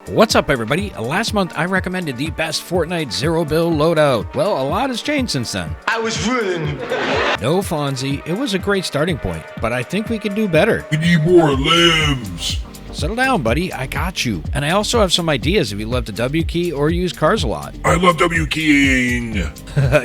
What's up, everybody? Last month I recommended the best Fortnite zero build loadout. Well, a lot has changed since then. I was running. No Fonzie, it was a great starting point, but I think we can do better. We need more limbs. Settle down, buddy. I got you. And I also have some ideas if you love the W key or use cars a lot. I love W keying.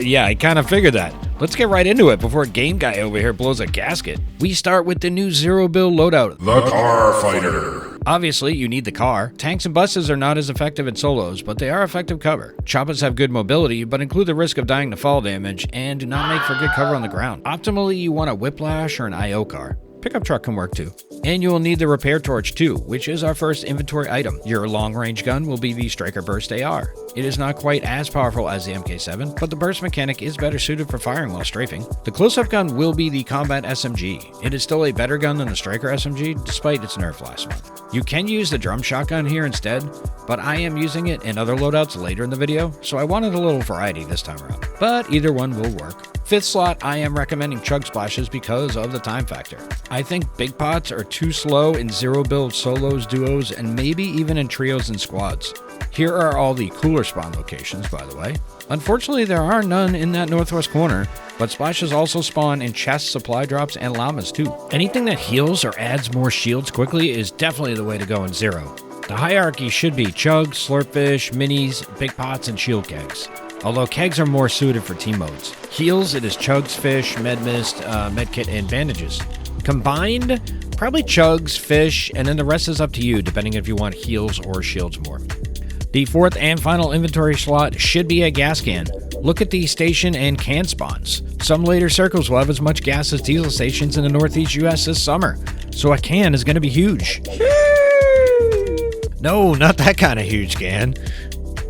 Yeah, I kind of figured that. Let's get right into it before Game Guy over here blows a gasket. We start with the new zero build loadout. The Car Fighter. Obviously, you need the car. Tanks and buses are not as effective in solos, but they are effective cover. Choppers have good mobility, but include the risk of dying to fall damage, and do not make for good cover on the ground. Optimally, you want a Whiplash or an IO car. Pickup truck can work too. And you will need the repair torch too, which is our first inventory item. Your long-range gun will be the Striker Burst AR. It is not quite as powerful as the MK7, but the burst mechanic is better suited for firing while strafing. The close-up gun will be the Combat SMG. It is still a better gun than the Striker SMG, despite its nerf last month. You can use the drum shotgun here instead, but I am using it in other loadouts later in the video, so I wanted a little variety this time around. But either one will work. Fifth slot, I am recommending Chug Splashes because of the time factor. I think big pots are too slow in zero build solos, duos, and maybe even in trios and squads. Here are all the cooler spawn locations, by the way. Unfortunately, there are none in that northwest corner, but splashes also spawn in chests, supply drops, and llamas too. Anything that heals or adds more shields quickly is definitely the way to go in zero. The hierarchy should be chugs, slurpfish, minis, big pots, and shield kegs. Although kegs are more suited for team modes. Heals, it is chugs, fish, medmist, medkit, and bandages. Combined, probably chugs, fish, and then the rest is up to you, depending if you want heals or shields more. The fourth and final inventory slot should be a gas can. Look at the station and can spawns. Some later circles will have as much gas as diesel stations in the Northeast US this summer, so a can is going to be huge. No, not that kind of huge can.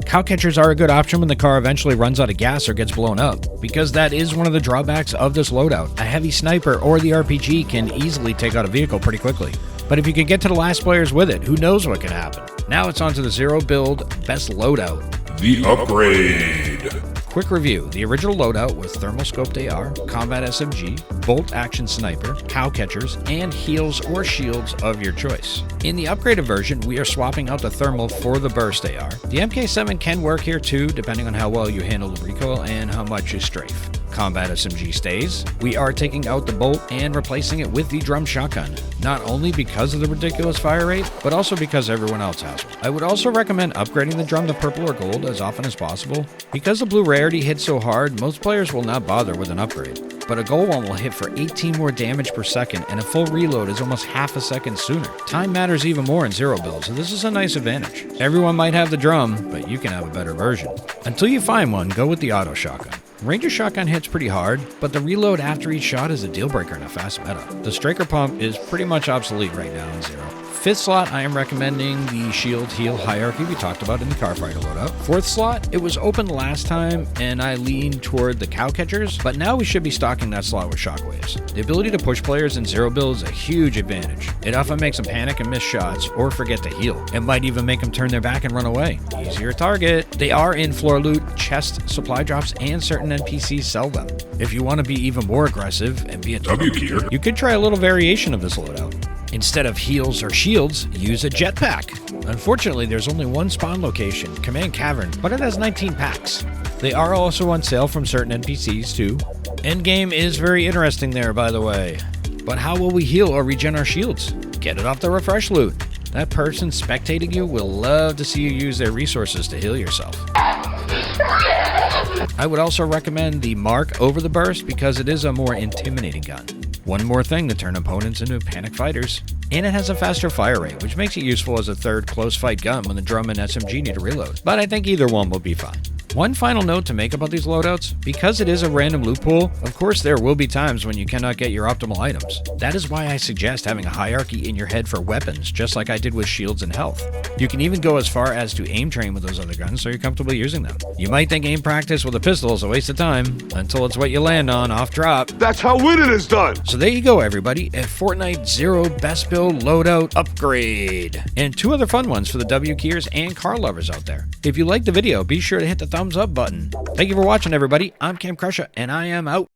Cow catchers are a good option when the car eventually runs out of gas or gets blown up, because that is one of the drawbacks of this loadout. A heavy sniper or the RPG can easily take out a vehicle pretty quickly. But if you can get to the last players with it, who knows what can happen. Now it's on to the zero build best loadout. The upgrade. Quick review. The original loadout was thermal scoped AR, combat SMG, bolt action sniper, cow catchers, and heals or shields of your choice. In the upgraded version, we are swapping out the thermal for the burst AR. The MK7 can work here too, depending on how well you handle the recoil and how much you strafe. Combat SMG stays. We are taking out the bolt and replacing it with the drum shotgun, not only because of the ridiculous fire rate, but also because everyone else has one. I would also recommend upgrading the drum to purple or gold as often as possible. Because the blue rarity hits so hard, most players will not bother with an upgrade. But a gold one will hit for 18 more damage per second, and a full reload is almost half a second sooner. Time matters even more in zero build, so this is a nice advantage. Everyone might have the drum, but you can have a better version. Until you find one, go with the auto shotgun. Ranger shotgun hits pretty hard, but the reload after each shot is a deal breaker in a fast meta. The striker pump is pretty much obsolete right now in zero. Fifth slot, I am recommending the shield heal hierarchy we talked about in the Car Fighting Loadout. Fourth slot, it was open last time and I leaned toward the cow catchers, but now we should be stocking that slot with shockwaves. The ability to push players in zero build is a huge advantage. It often makes them panic and miss shots or forget to heal. It might even make them turn their back and run away. Easier target. They are in floor loot, chest, supply drops, and certain NPCs sell them. If you want to be even more aggressive and be a W-keyer, you could try a little variation of this loadout. Instead of heals or shields, use a jetpack. Unfortunately, there's only one spawn location, Command Cavern, but it has 19 packs. They are also on sale from certain NPCs too. Endgame is very interesting there, by the way. But how will we heal or regen our shields? Get it off the refresh loot. That person spectating you will love to see you use their resources to heal yourself. I would also recommend the Mark over the burst because it is a more intimidating gun. One more thing to turn opponents into panic fighters. And it has a faster fire rate, which makes it useful as a third close fight gun when the drum and SMG need a reload. But I think either one will be fine. One final note to make about these loadouts, because it is a random loot pool, of course there will be times when you cannot get your optimal items. That is why I suggest having a hierarchy in your head for weapons, just like I did with shields and health. You can even go as far as to aim train with those other guns so you're comfortable using them. You might think aim practice with a pistol is a waste of time, until it's what you land on off drop. That's how winning is done. So there you go, everybody, a Fortnite Zero Best Build Loadout Upgrade. And two other fun ones for the W-keyers and car lovers out there. If you liked the video, be sure to hit the thumbs up button. Thank you for watching, everybody. I'm CAMCRUSHA', and I am out.